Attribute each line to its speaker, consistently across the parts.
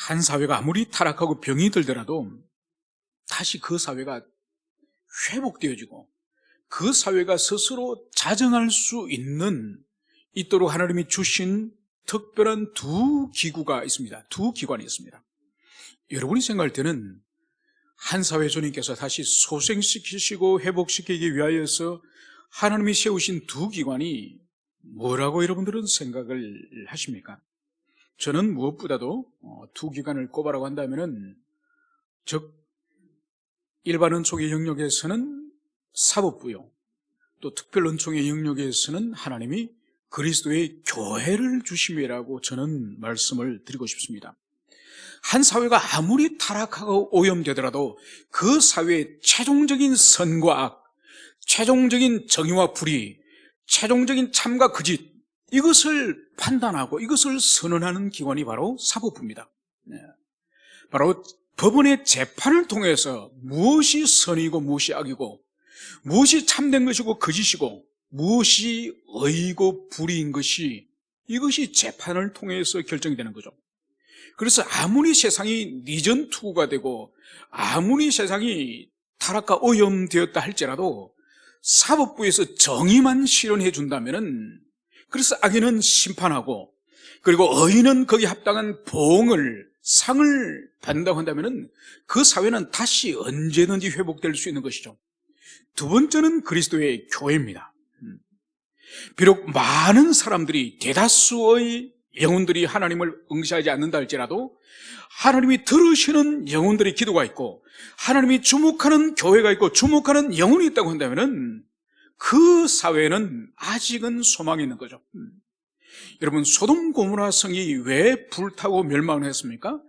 Speaker 1: 한 사회가 아무리 타락하고 병이 들더라도 다시 그 사회가 회복되어지고 그 사회가 스스로 자정할 수 있도록 하나님이 주신 특별한 두 기구가 있습니다. 두 기관이 있습니다. 여러분이 생각할 때는 한 사회 주님께서 다시 소생시키시고 회복시키기 위하여서 하나님이 세우신 두 기관이 뭐라고 여러분들은 생각을 하십니까? 저는 무엇보다도 두 기관을 꼽아라고 한다면은, 즉 일반 은총의 영역에서는 사법부요, 또 특별 은총의 영역에서는 하나님이 그리스도의 교회를 주심이라고 저는 말씀을 드리고 싶습니다. 한 사회가 아무리 타락하고 오염되더라도 그 사회의 최종적인 선과 악, 최종적인 정의와 불의, 최종적인 참과 거짓, 이것을 판단하고 이것을 선언하는 기관이 바로 사법부입니다. 바로 법원의 재판을 통해서 무엇이 선이고 무엇이 악이고, 무엇이 참된 것이고 거짓이고, 무엇이 의이고 불의인 것이, 이것이 재판을 통해서 결정이 되는 거죠. 그래서 아무리 세상이 니전투구가 되고 아무리 세상이 타락과 오염되었다 할지라도 사법부에서 정의만 실현해 준다면은, 그래서 악인은 심판하고 그리고 의인은 거기에 합당한 보응을, 상을 받는다고 한다면은 그 사회는 다시 언제든지 회복될 수 있는 것이죠. 두 번째는 그리스도의 교회입니다. 비록 많은 사람들이, 대다수의 영혼들이 하나님을 응시하지 않는다 할지라도 하나님이 들으시는 영혼들의 기도가 있고 하나님이 주목하는 교회가 있고 주목하는 영혼이 있다고 한다면은 그 사회는 아직은 소망이 있는 거죠. 여러분, 소돔 고모라 성이 왜 불타고 멸망을 했습니까?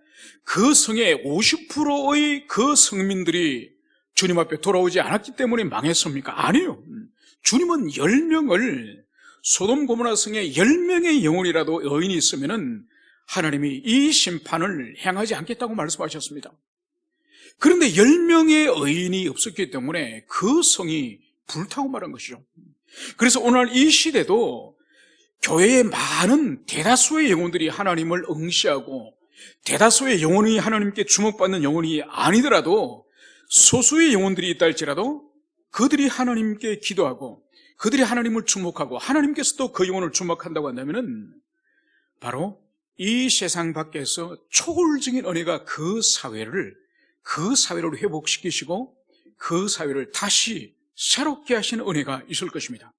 Speaker 1: 그 성의 50%의 그 성민들이 주님 앞에 돌아오지 않았기 때문에 망했습니까? 아니에요. 주님은 10명을, 소돔 고모라 성에 10명의 영혼이라도 의인이 있으면은 하나님이 이 심판을 행하지 않겠다고 말씀하셨습니다. 그런데 10명의 의인이 없었기 때문에 그 성이 불타고 말한 것이죠. 그래서 오늘 이 시대도 교회의 많은 대다수의 영혼들이 하나님을 응시하고 대다수의 영혼이 하나님께 주목받는 영혼이 아니더라도 소수의 영혼들이 있다 할지라도 그들이 하나님께 기도하고 그들이 하나님을 주목하고 하나님께서도 그 영혼을 주목한다고 한다면은 바로 이 세상 밖에서 초월적인 은혜가 그 사회를 회복시키시고 그 사회를 다시 새롭게 하시는 은혜가 있을 것입니다.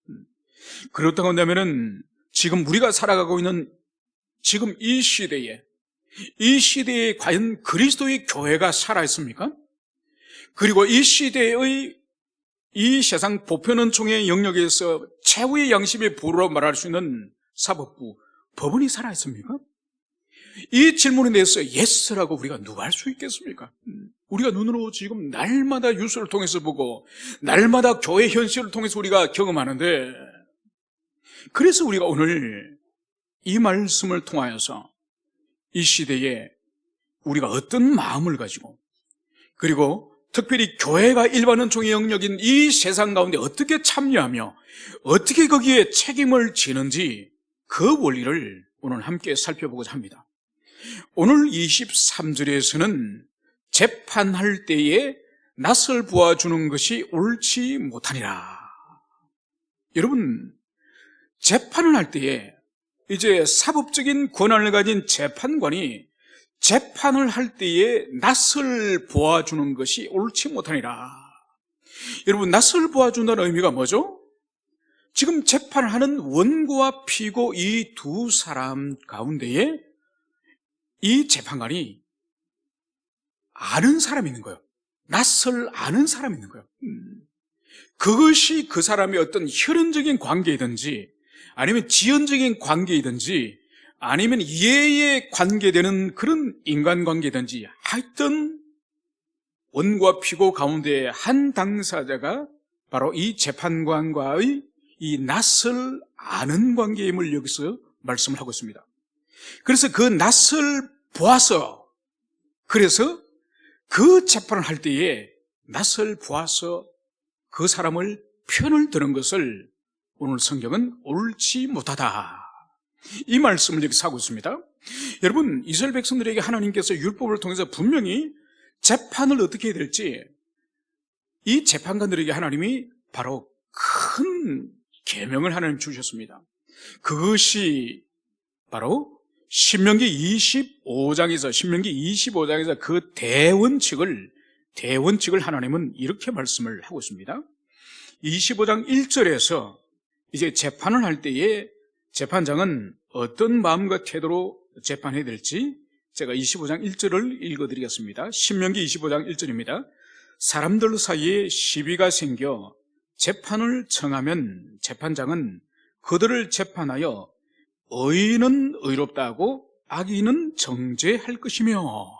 Speaker 1: 그렇다고 한다면은 지금 우리가 살아가고 있는 지금 이 시대에 과연 그리스도의 교회가 살아있습니까? 그리고 이 시대의 이 세상 보편은총의 영역에서 최후의 양심의 보루라고 말할 수 있는 사법부, 법원이 살아있습니까? 이 질문에 대해서 예스라고 우리가 누가 할 수 있겠습니까? 우리가 눈으로 지금 날마다 뉴스를 통해서 보고 날마다 교회 현실을 통해서 우리가 경험하는데, 그래서 우리가 오늘 이 말씀을 통하여서 이 시대에 우리가 어떤 마음을 가지고, 그리고 특별히 교회가 일반 은총의 영역인 이 세상 가운데 어떻게 참여하며 어떻게 거기에 책임을 지는지 그 원리를 오늘 함께 살펴보고자 합니다. 오늘 23절에서는 재판할 때에 낯을 보아주는 것이 옳지 못하니라. 여러분, 재판을 할 때에 이제 사법적인 권한을 가진 재판관이 재판을 할 때에 낯을 보아주는 것이 옳지 못하니라. 여러분, 낯을 보아준다는 의미가 뭐죠? 지금 재판을 하는 원고와 피고 이 두 사람 가운데에 이 재판관이 아는 사람이 있는 거예요. 낯을 아는 사람이 있는 거예요. 그것이 그 사람의 어떤 혈연적인 관계이든지 아니면 지연적인 관계이든지 아니면 이해에 관계되는 그런 인간관계든지 하여튼 원고와 피고 가운데 한 당사자가 바로 이 재판관과의 이 낯을 아는 관계임을 여기서 말씀을 하고 있습니다. 그래서 그 낯을 보아서, 그래서 그 재판을 할 때에 낯을 보아서 그 사람을 편을 드는 것을 오늘 성경은 옳지 못하다, 이 말씀을 여기서 하고 있습니다. 여러분, 이스라엘 백성들에게 하나님께서 율법을 통해서 분명히 재판을 어떻게 해야 될지, 이 재판관들에게 하나님이 바로 큰 계명을 하나님 주셨습니다. 그것이 바로 신명기 25장에서 그 대원칙을 하나님은 이렇게 말씀을 하고 있습니다. 25장 1절에서 이제 재판을 할 때에 재판장은 어떤 마음과 태도로 재판해야 될지 제가 25장 1절을 읽어드리겠습니다. 신명기 25장 1절입니다. 사람들 사이에 시비가 생겨 재판을 청하면 재판장은 그들을 재판하여 의인은 의롭다 하고 악인은 정죄할 것이며.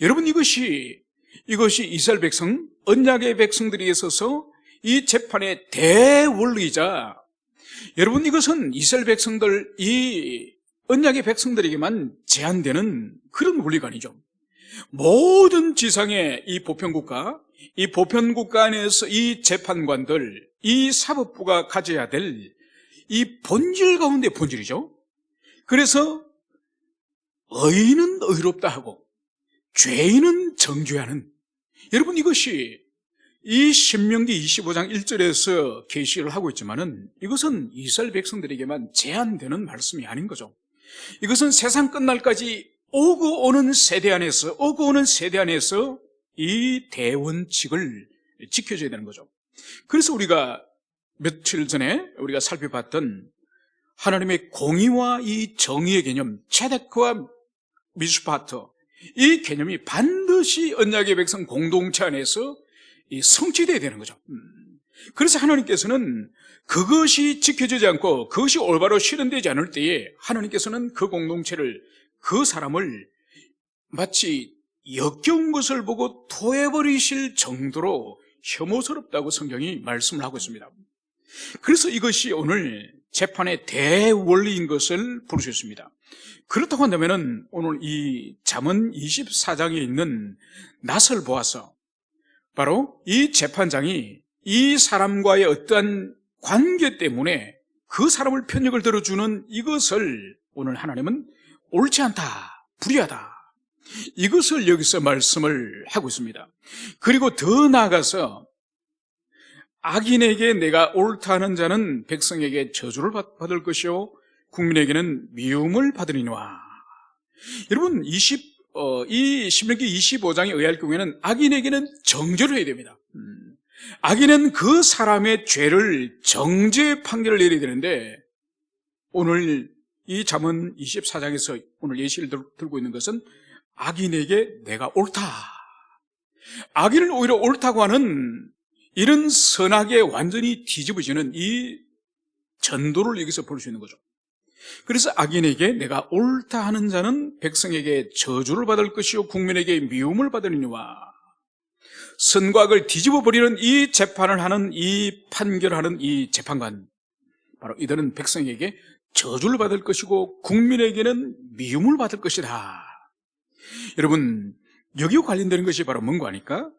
Speaker 1: 여러분, 이것이 이스라엘 백성, 언약의 백성들이 있어서 이 재판의 대원리이자, 여러분, 이것은 이스라엘 백성들, 이 언약의 백성들에게만 제한되는 그런 원리가 아니죠. 모든 지상의 이 보편국가 안에서 이 재판관들, 이 사법부가 가져야 될 이 본질 가운데 본질이죠. 그래서 의인은 의롭다 하고 죄인은 정죄하는, 여러분, 이것이 이 신명기 25장 1절에서 계시를 하고 있지만은 이것은 이스라엘 백성들에게만 제한되는 말씀이 아닌 거죠. 이것은 세상 끝날까지 오고 오는 세대 안에서 이 대원칙을 지켜줘야 되는 거죠. 그래서 우리가 며칠 전에 우리가 살펴봤던 하나님의 공의와 이 정의의 개념, 체데크와 미슈파트, 이 개념이 반드시 언약의 백성 공동체 안에서 성취되어야 되는 거죠. 그래서 하나님께서는 그것이 지켜지지 않고 그것이 올바로 실현되지 않을 때에 하나님께서는 그 공동체를, 그 사람을 마치 역겨운 것을 보고 토해버리실 정도로 혐오스럽다고 성경이 말씀을 하고 있습니다. 그래서 이것이 오늘 재판의 대원리인 것을 볼 수 있습니다. 그렇다고 한다면 오늘 이 잠언 24장에 있는 낫을 보아서 바로 이 재판장이 이 사람과의 어떠한 관계 때문에 그 사람을 편익을 들어주는 이것을 오늘 하나님은 옳지 않다, 불의하다, 이것을 여기서 말씀을 하고 있습니다. 그리고 더 나아가서 악인에게 내가 옳다 하는 자는 백성에게 저주를 받을 것이요 국민에게는 미움을 받으리니와. 여러분, 이 신명기 25장에 의할 경우에는 악인에게는 정죄를 해야 됩니다. 악인은 그 사람의 죄를 정죄 판결을 내려야 되는데, 오늘 이 잠언 24장에서 오늘 예시를 들고 있는 것은 악인에게 내가 옳다, 악인을 오히려 옳다고 하는 이런 선악에 완전히 뒤집어지는 이 전도를 여기서 볼 수 있는 거죠. 그래서 악인에게 내가 옳다 하는 자는 백성에게 저주를 받을 것이요 국민에게 미움을 받으리니와. 선과 악을 뒤집어 버리는 이 재판을 하는, 이 판결하는 이 재판관, 바로 이들은 백성에게 저주를 받을 것이고 국민에게는 미움을 받을 것이다. 여러분, 여기와 관련되는 것이 바로 뭔가 하니까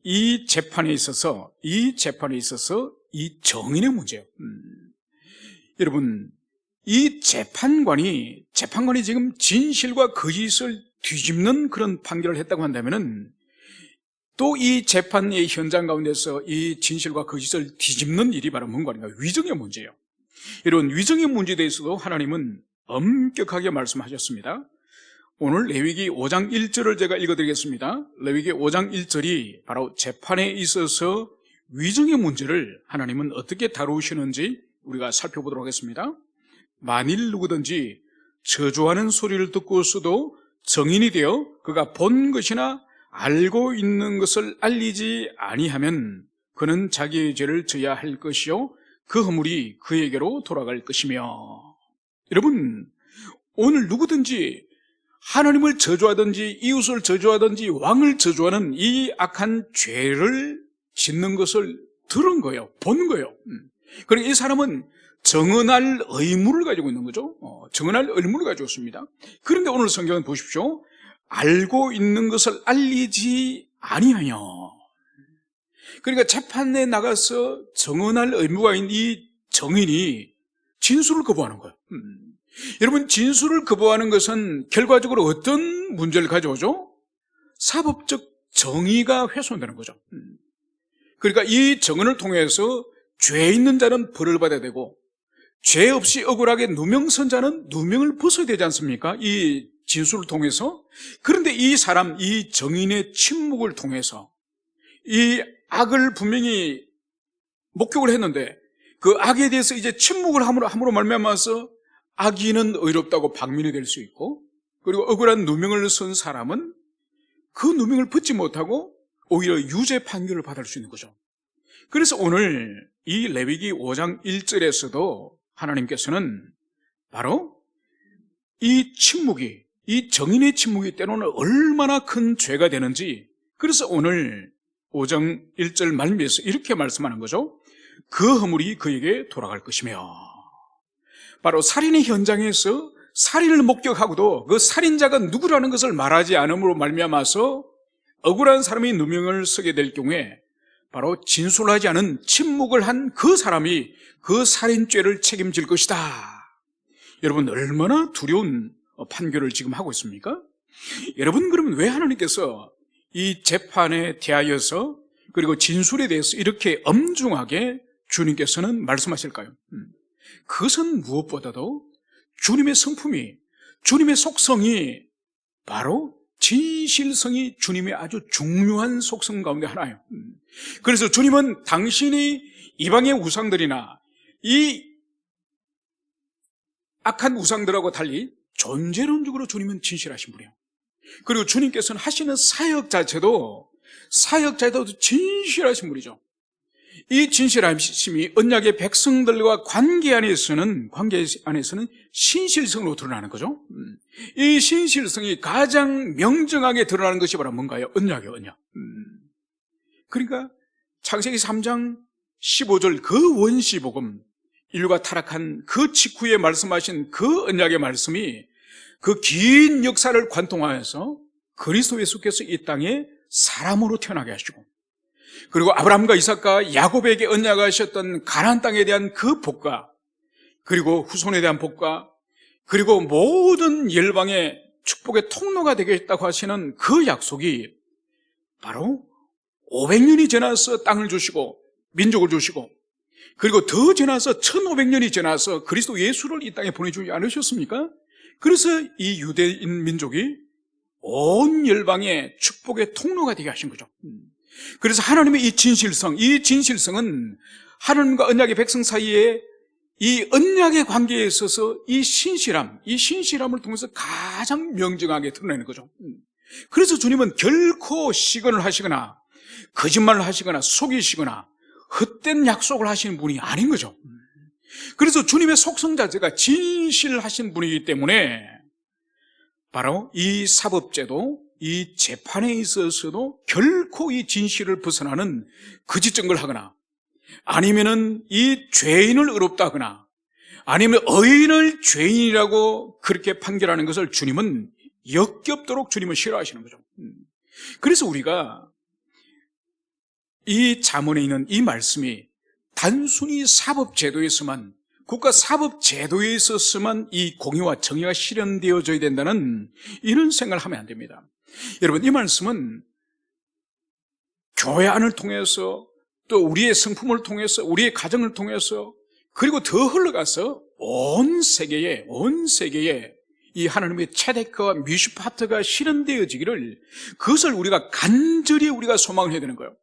Speaker 1: 이 재판에 있어서 이 정인의 문제예요. 여러분, 이 재판관이 지금 진실과 거짓을 뒤집는 그런 판결을 했다고 한다면은, 또 이 재판의 현장 가운데서 이 진실과 거짓을 뒤집는 일이 바로 뭔가 아닌가? 위정의 문제예요. 이런 위정의 문제에 대해서도 하나님은 엄격하게 말씀하셨습니다. 오늘 레위기 5장 1절을 제가 읽어드리겠습니다. 레위기 5장 1절이 바로 재판에 있어서 위정의 문제를 하나님은 어떻게 다루시는지 우리가 살펴보도록 하겠습니다. 만일 누구든지 저주하는 소리를 듣고서도 정인이 되어 그가 본 것이나 알고 있는 것을 알리지 아니하면 그는 자기의 죄를 져야 할 것이요 그 허물이 그에게로 돌아갈 것이며. 여러분, 오늘 누구든지 하나님을 저주하든지 이웃을 저주하든지 왕을 저주하는 이 악한 죄를 짓는 것을 들은 거예요, 본 거예요. 그러니까 이 사람은 정언할 의무를 가지고 있는 거죠. 정언할 의무를 가지고 있습니다. 그런데 오늘 성경은 보십시오. 알고 있는 것을 알리지 아니하여. 그러니까 재판에 나가서 정언할 의무가 있는 이 정인이 진술을 거부하는 거예요. 여러분, 진술을 거부하는 것은 결과적으로 어떤 문제를 가져오죠? 사법적 정의가 훼손되는 거죠. 그러니까 이 정언을 통해서 죄 있는 자는 벌을 받아야 되고 죄 없이 억울하게 누명선 자는 누명을 벗어야 되지 않습니까? 이 진술을 통해서. 그런데 이 사람, 이 정인의 침묵을 통해서 이 악을 분명히 목격을 했는데 그 악에 대해서 이제 침묵을 함으로 말미암아서 악인은 의롭다고 박민이 될 수 있고, 그리고 억울한 누명을 쓴 사람은 그 누명을 벗지 못하고 오히려 유죄 판결을 받을 수 있는 거죠. 그래서 오늘 이 레위기 5장 1절에서도 하나님께서는 바로 이 침묵이, 이 정인의 침묵이 때로는 얼마나 큰 죄가 되는지, 그래서 오늘 5장 1절 말미에서 이렇게 말씀하는 거죠. 그 허물이 그에게 돌아갈 것이며, 바로 살인의 현장에서 살인을 목격하고도 그 살인자가 누구라는 것을 말하지 않음으로 말미암아서 억울한 사람이 누명을 쓰게 될 경우에 바로 진술하지 않은 침묵을 한 그 사람이 그 살인죄를 책임질 것이다. 여러분, 얼마나 두려운 판결을 지금 하고 있습니까? 여러분, 그러면 왜 하나님께서 이 재판에 대하여서 그리고 진술에 대해서 이렇게 엄중하게 주님께서는 말씀하실까요? 그것은 무엇보다도 주님의 성품이, 주님의 속성이 바로 진실성이 주님의 아주 중요한 속성 가운데 하나예요. 그래서 주님은 당신이 이방의 우상들이나 이 악한 우상들하고 달리 존재론적으로 주님은 진실하신 분이에요. 그리고 주님께서는 하시는 사역 자체도 진실하신 분이죠. 이 진실하심이 언약의 백성들과 관계 안에서는 신실성으로 드러나는 거죠. 이 신실성이 가장 명정하게 드러나는 것이 바로 뭔가요? 언약이에요, 언약. 그러니까 창세기 3장 15절 그 원시복음, 인류가 타락한 그 직후에 말씀하신 그 언약의 말씀이 그 긴 역사를 관통하여서 그리스도 예수께서 이 땅에 사람으로 태어나게 하시고, 그리고 아브라함과 이삭과 야곱에게 언약하셨던 가나안 땅에 대한 그 복과, 그리고 후손에 대한 복과, 그리고 모든 열방의 축복의 통로가 되겠다고 하시는 그 약속이 바로 500년이 지나서 땅을 주시고 민족을 주시고, 그리고 더 지나서 1500년이 지나서 그리스도 예수를 이 땅에 보내주지 않으셨습니까? 그래서 이 유대인 민족이 온 열방의 축복의 통로가 되게 하신 거죠. 그래서 하나님의 이 진실성은 하나님과 언약의 백성 사이에 이 언약의 관계에 있어서 이 신실함을 통해서 가장 명정하게 드러내는 거죠. 그래서 주님은 결코 시건을 하시거나 거짓말을 하시거나 속이시거나 헛된 약속을 하시는 분이 아닌 거죠. 그래서 주님의 속성 자체가 진실하신 분이기 때문에 바로 이 사법제도, 이 재판에 있어서도 결코 이 진실을 벗어나는 거짓 증거를 하거나, 아니면은 이 죄인을 의롭다 하거나, 아니면 의인을 죄인이라고 그렇게 판결하는 것을 주님은 역겹도록 주님은 싫어하시는 거죠. 그래서 우리가 이 잠언에 있는 이 말씀이 단순히 사법제도에서만, 국가 사법제도에 있어서만 이 공의와 정의가 실현되어져야 된다는 이런 생각을 하면 안 됩니다. 여러분, 이 말씀은 교회 안을 통해서, 또 우리의 성품을 통해서, 우리의 가정을 통해서, 그리고 더 흘러가서 온 세계에 이 하나님의 체데크와 미슈파트가 실현되어지기를, 그것을 우리가 간절히 소망을 해야 되는 거예요.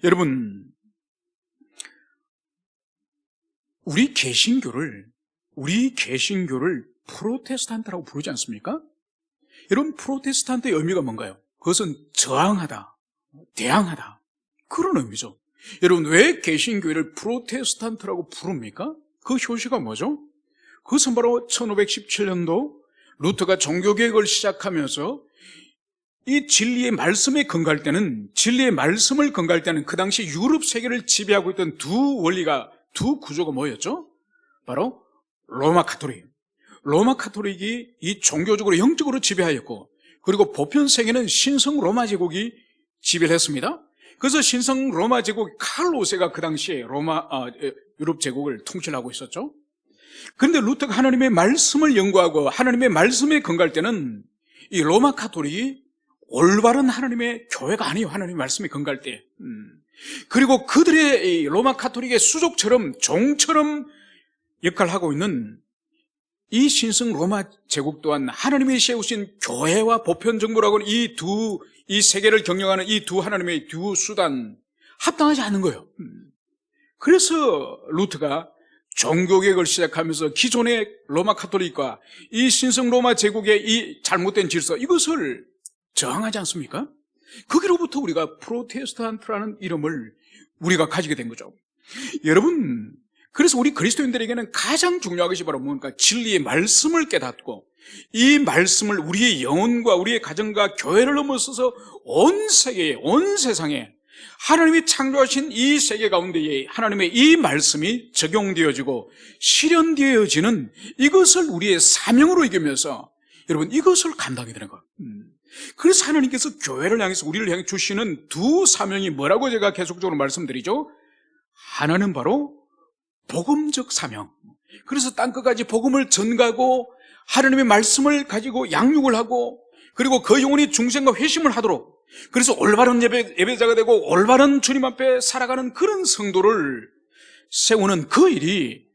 Speaker 1: 여러분, 우리 개신교를 프로테스탄트라고 부르지 않습니까? 여러분, 프로테스탄트의 의미가 뭔가요? 그것은 저항하다, 대항하다, 그런 의미죠. 여러분, 왜 개신교회를 프로테스탄트라고 부릅니까? 그 효시가 뭐죠? 그것은 바로 1517년도 루터가 종교개혁을 시작하면서 이 진리의 말씀을 근거할 때는 그 당시 유럽 세계를 지배하고 있던 두 구조가 뭐였죠? 바로 로마 카톨릭이 이 종교적으로 영적으로 지배하였고, 그리고 보편 세계는 신성 로마 제국이 지배를 했습니다. 그래서 신성 로마 제국 칼 5세가 그 당시에 유럽 제국을 통치하고 있었죠. 그런데 루터가 하나님의 말씀을 연구하고 하나님의 말씀에 건갈 때는 이 로마 카톨릭이 올바른 하나님의 교회가 아니에요. 하나님의 말씀에 건갈 때. 그리고 그들의 이 로마 카톨릭의 수족처럼 종처럼 역할을 하고 있는 이 신성 로마 제국 또한 하나님이 세우신 교회와 보편 정부라고 하는 이 세계를 경영하는 이 두 하나님의 두 수단 합당하지 않는 거예요. 그래서 루터가 종교개혁을 시작하면서 기존의 로마 카톨릭과 이 신성 로마 제국의 이 잘못된 질서, 이것을 저항하지 않습니까? 거기로부터 우리가 프로테스탄트라는 이름을 우리가 가지게 된 거죠. 여러분, 그래서 우리 그리스도인들에게는 가장 중요한 것이 바로 뭡니까? 진리의 말씀을 깨닫고 이 말씀을 우리의 영혼과 우리의 가정과 교회를 넘어서서 온 세계에, 온 세상에 하나님이 창조하신 이 세계 가운데에 하나님의 이 말씀이 적용되어지고 실현되어지는 이것을 우리의 사명으로 이기면서 여러분 이것을 감당해야 되는 거예요. 그래서 하나님께서 교회를 향해서 우리를 향해 주시는 두 사명이 뭐라고 제가 계속적으로 말씀드리죠. 하나는 바로 복음적 사명. 그래서 땅끝까지 복음을 전가고 하나님의 말씀을 가지고 양육을 하고 그리고 그 영혼이 중생과 회심을 하도록, 그래서 올바른 예배자가 되고 올바른 주님 앞에 살아가는 그런 성도를 세우는 그 일이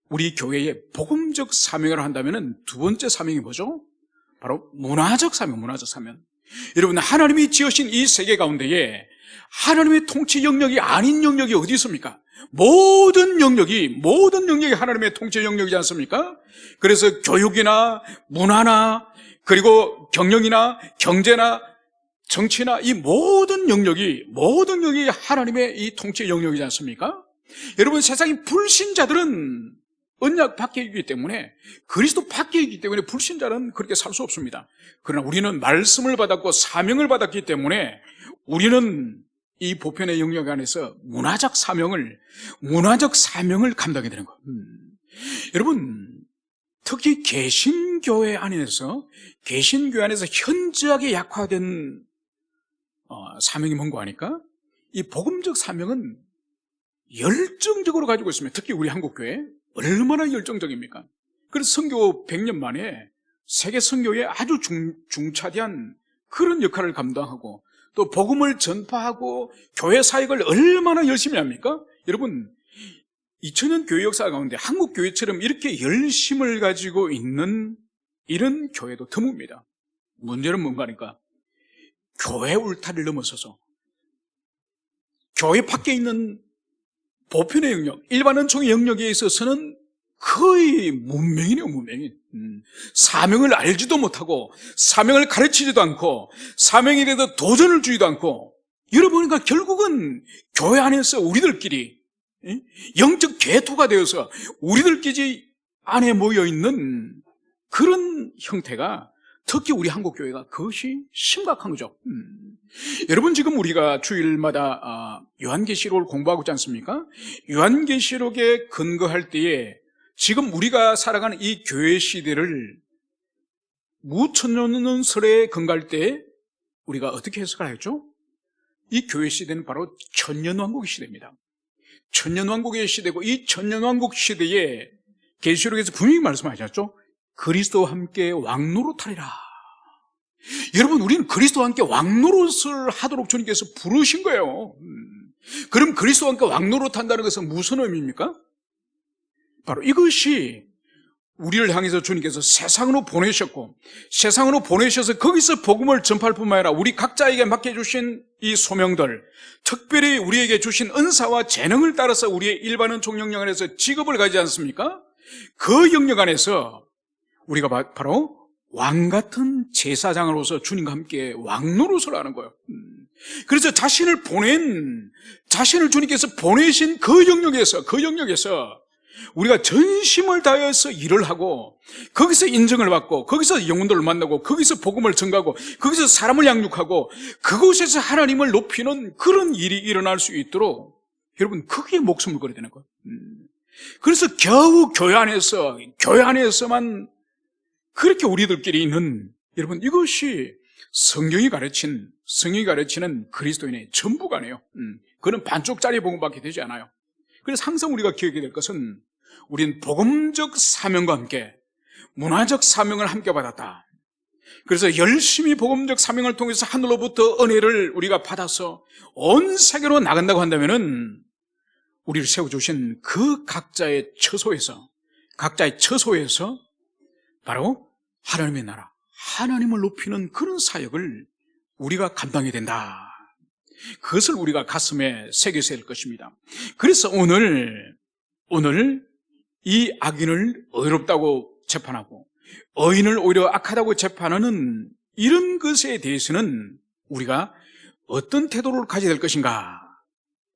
Speaker 1: 우리 교회의 복음적 사명을 한다면 두 번째 사명이 뭐죠? 바로 문화적 사명, 문화적 사명. 여러분, 하나님이 지으신 이 세계 가운데에 하나님의 통치 영역이 아닌 영역이 어디 있습니까? 모든 영역이 하나님의 통치 영역이지 않습니까? 그래서 교육이나 문화나 그리고 경영이나 경제나 정치나 이 모든 영역이 하나님의 이 통치 영역이지 않습니까? 여러분, 세상의 불신자들은 언약 밖에 있기 때문에, 그리스도 밖에 있기 때문에 불신자는 그렇게 살 수 없습니다. 그러나 우리는 말씀을 받았고 사명을 받았기 때문에 우리는 이 보편의 영역 안에서 문화적 사명을 감당해야 되는 거예요. 여러분, 특히 개신교회 안에서 현저하게 약화된 사명이 뭔가 하니까 이 복음적 사명은 열정적으로 가지고 있으면, 특히 우리 한국교회 얼마나 열정적입니까? 그래서 선교 100년 만에 세계 선교에 아주 중차대한 그런 역할을 감당하고 또 복음을 전파하고 교회 사역을 얼마나 열심히 합니까? 여러분, 2000년 교회 역사 가운데 한국 교회처럼 이렇게 열심을 가지고 있는 이런 교회도 드뭅니다. 문제는 뭔가 하니까 교회 울타리를 넘어서서 교회 밖에 있는 보편의 영역, 일반 은총의 영역에 있어서는 거의 문맹이네요, 문맹인. 사명을 알지도 못하고 사명을 가르치지도 않고 사명에 대해서 도전을 주지도 않고, 여러분이니까 결국은 교회 안에서 우리들끼리 영적 개토가 되어서 우리들끼리 안에 모여있는 그런 형태가 특히 우리 한국교회가 그것이 심각한 거죠. 여러분, 지금 우리가 주일마다 요한계시록을 공부하고 있지 않습니까? 요한계시록에 근거할 때에 지금 우리가 살아가는 이 교회 시대를 무천년설에 근거할 때 우리가 어떻게 해석을 하죠? 이 교회 시대는 바로 천년왕국의 시대입니다. 천년왕국의 시대고, 이 천년왕국 시대에 계시록에서 분명히 말씀하셨죠? 그리스도와 함께 왕노릇하리라. 여러분, 우리는 그리스도와 함께 왕노릇을 하도록 주님께서 부르신 거예요. 그럼 그리스도와 함께 왕노릇한다는 것은 무슨 의미입니까? 바로 이것이 우리를 향해서 주님께서 세상으로 보내셨고, 세상으로 보내셔서 거기서 복음을 전파할 뿐만 아니라 우리 각자에게 맡겨주신 이 소명들, 특별히 우리에게 주신 은사와 재능을 따라서 우리의 일반 은총 영역 안에서 직업을 가지지 않습니까? 그 영역 안에서 우리가 바로 왕같은 제사장으로서 주님과 함께 왕노릇을 하는 거예요. 그래서 자신을 주님께서 보내신 그 영역에서 우리가 전심을 다해서 일을 하고, 거기서 인정을 받고, 거기서 영혼들을 만나고, 거기서 복음을 전가하고, 거기서 사람을 양육하고, 그곳에서 하나님을 높이는 그런 일이 일어날 수 있도록 여러분, 거기에 목숨을 걸어야 되는 거예요. 그래서 겨우 교회 안에서만 그렇게 우리들끼리 있는, 여러분, 이것이 성경이 가르치는 그리스도인의 전부가 아니에요. 그건 반쪽짜리 복음밖에 되지 않아요. 그래서 항상 우리가 기억해야 될 것은 우린 복음적 사명과 함께 문화적 사명을 함께 받았다. 그래서 열심히 복음적 사명을 통해서 하늘로부터 은혜를 우리가 받아서 온 세계로 나간다고 한다면은 우리를 세워주신 그 각자의 처소에서 바로 하나님의 나라, 하나님을 높이는 그런 사역을 우리가 감당해야 된다. 그것을 우리가 가슴에 새겨야 할 것입니다. 그래서 오늘 이 악인을 의롭다고 재판하고 의인을 오히려 악하다고 재판하는 이런 것에 대해서는 우리가 어떤 태도를 가져야 될 것인가?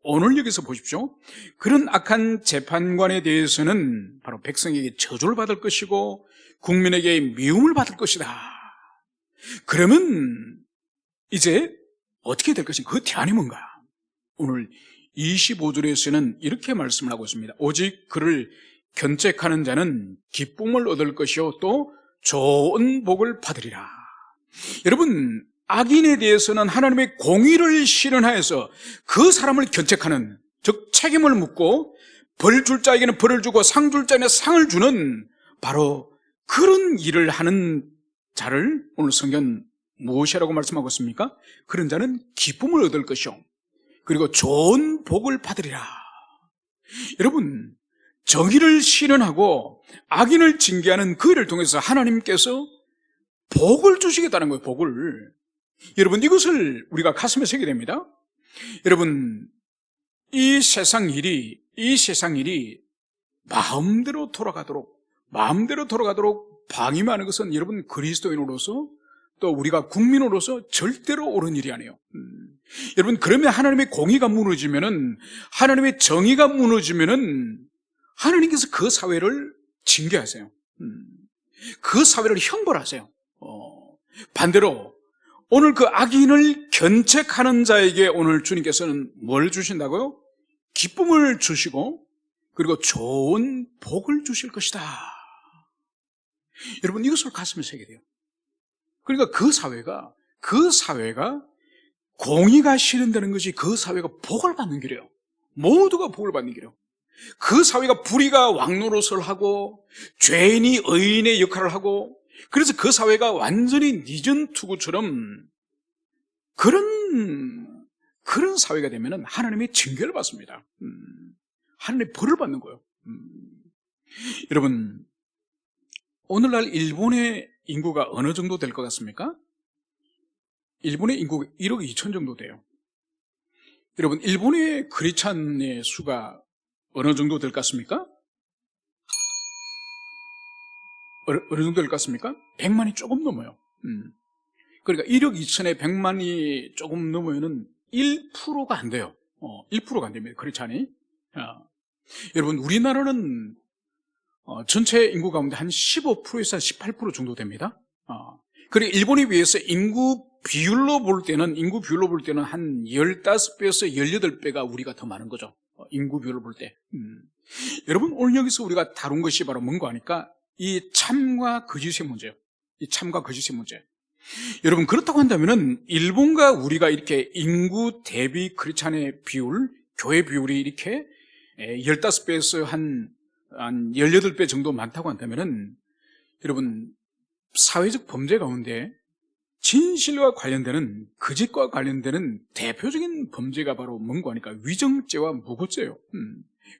Speaker 1: 오늘 여기서 보십시오. 그런 악한 재판관에 대해서는 바로 백성에게 저주를 받을 것이고 국민에게 미움을 받을 것이다. 그러면 이제 어떻게 될 것인가? 그 대안이 뭔가? 오늘 25절에서는 이렇게 말씀을 하고 있습니다. 오직 그를 견책하는 자는 기쁨을 얻을 것이요 또 좋은 복을 받으리라. 여러분, 악인에 대해서는 하나님의 공의를 실현하여서 그 사람을 견책하는, 즉 책임을 묻고 벌 줄 자에게는 벌을 주고 상 줄 자에게는 상을 주는 바로 그런 일을 하는 자를 오늘 성경 무엇이라고 말씀하고 있습니까? 그런 자는 기쁨을 얻을 것이요 그리고 좋은 복을 받으리라. 여러분, 정의를 실현하고 악인을 징계하는 그 일을 통해서 하나님께서 복을 주시겠다는 거예요. 복을. 여러분, 이것을 우리가 가슴에 새기게 됩니다. 여러분, 이 세상 일이 마음대로 돌아가도록 방임하는 것은 여러분 그리스도인으로서 또 우리가 국민으로서 절대로 옳은 일이 아니에요. 여러분, 그러면 하나님의 공의가 무너지면은, 하나님의 정의가 무너지면은 하나님께서 그 사회를 징계하세요. 그 사회를 형벌하세요. 반대로 오늘 그 악인을 견책하는 자에게 오늘 주님께서는 뭘 주신다고요? 기쁨을 주시고 그리고 좋은 복을 주실 것이다. 여러분, 이것을 가슴에 새게 돼요. 그러니까 그 사회가 공의가 실현되는 것이 그 사회가 복을 받는 길이에요. 모두가 복을 받는 길이에요. 그 사회가 불의가 왕노릇을 하고 죄인이 의인의 역할을 하고, 그래서 그 사회가 완전히 니전 투구처럼 그런 사회가 되면은 하나님의 징계를 받습니다. 하나님의 벌을 받는 거예요. 여러분, 오늘날 일본의 인구가 어느 정도 될 것 같습니까? 일본의 인구가 1억 2천 정도 돼요. 여러분, 일본의 크리스찬의 수가 어느 정도 될 것 같습니까? 어느 정도 될 것 같습니까? 100만이 조금 넘어요. 그러니까 1억 2천에 100만이 조금 넘으면은 1%가 안 돼요. 1%가 안 됩니다. 크리스찬이. 여러분, 우리나라는 전체 인구 가운데 한 15%에서 18% 정도 됩니다. 그리고 일본에 비해서 인구 비율로 볼 때는 한 15배에서 18배가 우리가 더 많은 거죠. 인구 비율로 볼 때. 여러분, 오늘 여기서 우리가 다룬 것이 바로 뭔가 하니까 이 참과 거짓의 문제예요. 이 참과 거짓의 문제. 여러분, 그렇다고 한다면은 일본과 우리가 이렇게 인구 대비 크리스찬의 비율, 교회 비율이 이렇게 15배에서 한 18배 정도 많다고 한다면은 여러분, 사회적 범죄 가운데 진실과 관련되는, 거짓과 관련되는 대표적인 범죄가 바로 뭔가 하니까 위정죄와 무고죄예요.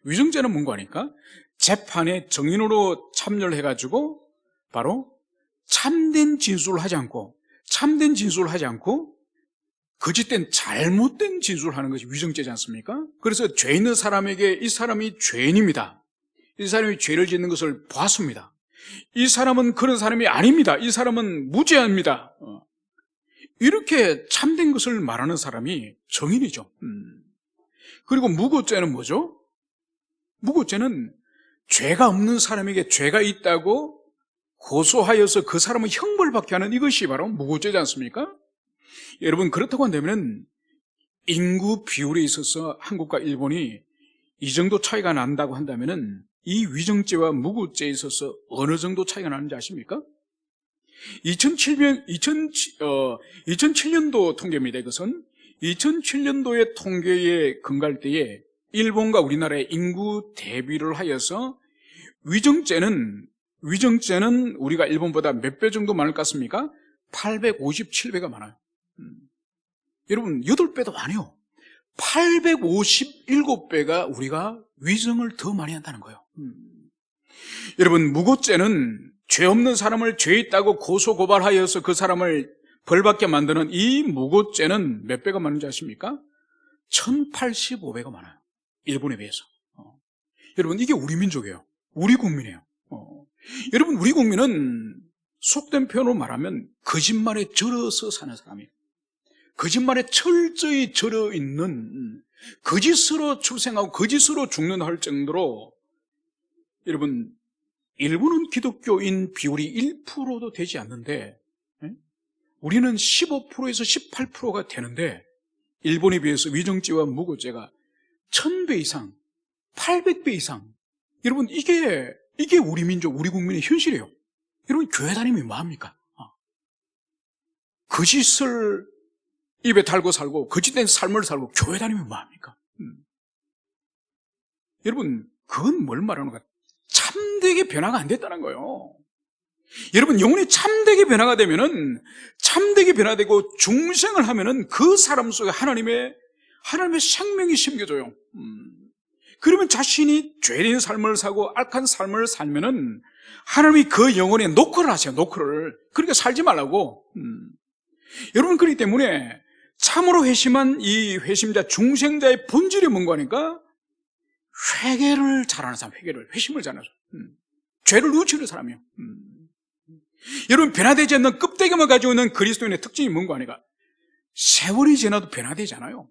Speaker 1: 위정죄는 뭔가 하니까 재판에 정인으로 참여를 해가지고 바로 참된 진술을 하지 않고 거짓된 잘못된 진술을 하는 것이 위정죄지 않습니까? 그래서 죄 있는 사람에게 이 사람이 죄인입니다, 이 사람이 죄를 짓는 것을 보았습니다, 이 사람은 그런 사람이 아닙니다, 이 사람은 무죄합니다, 이렇게 참된 것을 말하는 사람이 정인이죠. 그리고 무고죄는 뭐죠? 무고죄는 죄가 없는 사람에게 죄가 있다고 고소하여서 그 사람을 형벌받게 하는 이것이 바로 무고죄지 않습니까? 여러분, 그렇다고 한다면 인구 비율에 있어서 한국과 일본이 이 정도 차이가 난다고 한다면 이 위정죄와 무고죄에 있어서 어느 정도 차이가 나는지 아십니까? 2007년도 통계입니다. 이것은 2007년도의 통계에 근거할 때에 일본과 우리나라의 인구 대비를 하여서 위정죄는 우리가 일본보다 몇 배 정도 많을 것 같습니까? 857배가 많아요. 여러분 8배도 많아요. 857배가 우리가 위정을 더 많이 한다는 거예요. 여러분 무고죄는 죄 없는 사람을 죄 있다고 고소고발하여서 그 사람을 벌받게 만드는 이 무고죄는 몇 배가 많은지 아십니까? 1085배가 많아요. 일본에 비해서. 여러분 이게 우리 민족이에요. 우리 국민이에요. 여러분 우리 국민은 속된 표현으로 말하면 거짓말에 절어서 사는 사람이에요. 거짓말에 철저히 절어 있는, 거짓으로 출생하고 거짓으로 죽는 할 정도로, 여러분 일본은 기독교인 비율이 1%도 되지 않는데 우리는 15%에서 18%가 되는데 일본에 비해서 위정죄와 무고죄가 1000배 이상, 800배 이상. 여러분 이게 우리 민족, 우리 국민의 현실이에요. 여러분 교회 다니면 뭐합니까? 거짓을 입에 달고 살고 거짓된 삶을 살고 교회 다니면 뭐합니까? 여러분 그건 뭘 말하는 거야? 참되게 변화가 안 됐다는 거예요. 여러분 영혼이 참되게 변화가 되면은, 참되게 변화되고 중생을 하면은 그 사람 속에 하나님의 생명이 심겨져요. 그러면 자신이 죄된 삶을 사고 악한 삶을 살면은 하나님이 그 영혼에 노크를 하세요. 노크를. 그러니까 살지 말라고. 여러분 그렇기 때문에 참으로 회심한 이 회심자 중생자의 본질이 뭔가 하니까 회개를 잘하는 사람, 회심을 잘하는 사람, 죄를 누치는 사람이에요. 여러분 변화되지 않는 껍데기만 가지고 있는 그리스도인의 특징이 뭔가 하니까 세월이 지나도 변화되지 않아요.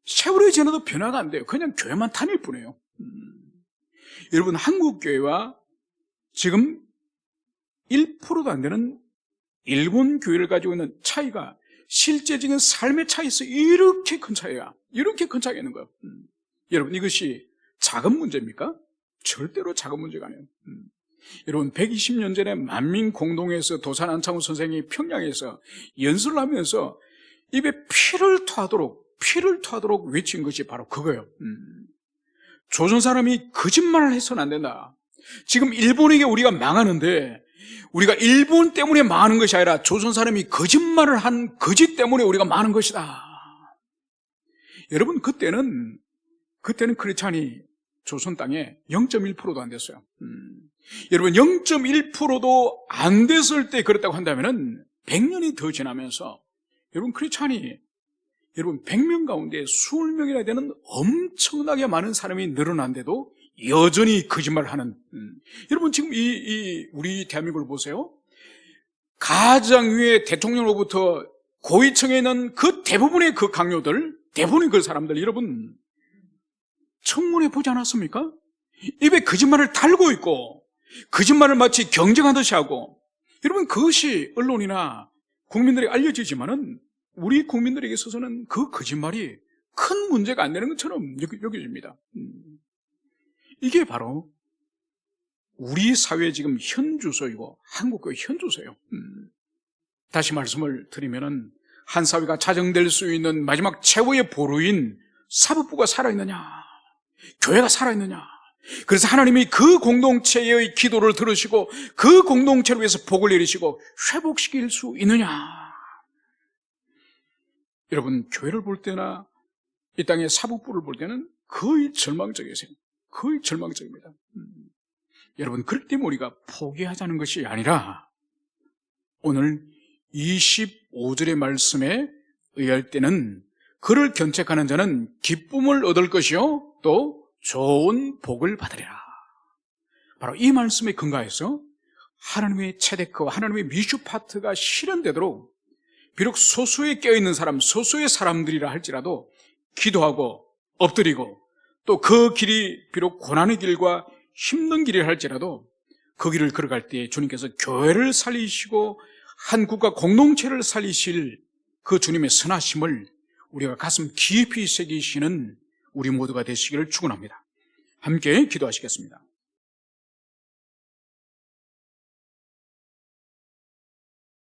Speaker 1: 세월이 지나도 변화가 안 돼요. 그냥 교회만 다닐 뿐이에요. 여러분 한국교회와 지금 1%도 안 되는 일본 교회를 가지고 있는 차이가 실제적인 삶의 차이에서 이렇게 큰 차이가 있는 거예요. 여러분 이것이 작은 문제입니까? 절대로 작은 문제가 아니에요. 여러분 120년 전에 만민공동회에서 도산 안창호 선생이 평양에서 연설을 하면서 입에 피를 토하도록 외친 것이 바로 그거예요. 조선 사람이 거짓말을 해서는 안 된다. 지금 일본에게 우리가 망하는데 우리가 일본 때문에 망하는 것이 아니라 조선 사람이 거짓말을 한 거짓 때문에 우리가 망하는 것이다. 여러분 그때는 크리스찬이 조선 땅에 0.1%도 안 됐어요. 여러분 0.1%도 안 됐을 때 그랬다고 한다면은 100년이 더 지나면서 여러분 크리스찬이 100명 가운데 20명이나 되는 엄청나게 많은 사람이 늘어난데도 여전히 거짓말을 하는. 여러분 지금 우리 대한민국을 보세요. 가장 위에 대통령으로부터 고위층에 있는 그 대부분의 그 강요들, 대부분의 그 사람들, 여러분 청문회 보지 않았습니까? 입에 거짓말을 달고 있고 거짓말을 마치 경쟁하듯이 하고, 여러분 그것이 언론이나 국민들에게 알려지지만은 우리 국민들에게 있어서는 그 거짓말이 큰 문제가 안 되는 것처럼 여겨집니다. 이게 바로 우리 사회의 지금 현주소이고 한국교회 현주소예요. 다시 말씀을 드리면은 한 사회가 자정될 수 있는 마지막 최후의 보루인 사법부가 살아있느냐, 교회가 살아있느냐. 그래서 하나님이 그 공동체의 기도를 들으시고 그 공동체를 위해서 복을 내리시고 회복시킬 수 있느냐. 여러분 교회를 볼 때나 이 땅의 사법부를 볼 때는 거의 절망적이세요. 거의 절망적입니다. 여러분 그렇기 때문에 우리가 포기하자는 것이 아니라 오늘 25절의 말씀에 의할 때는 그를 견책하는 자는 기쁨을 얻을 것이요 또 좋은 복을 받으리라. 바로 이 말씀에 근거해서 하나님의 체데크와 하나님의 미슈파트가 실현되도록 비록 소수에 껴있는 사람, 소수의 사람들이라 할지라도 기도하고 엎드리고 또 그 길이 비록 고난의 길과 힘든 길이라 할지라도 그 길을 걸어갈 때 주님께서 교회를 살리시고 한국과 공동체를 살리실 그 주님의 선하심을 우리가 가슴 깊이 새기시는 우리 모두가 되시기를 축원합니다. 함께 기도하시겠습니다.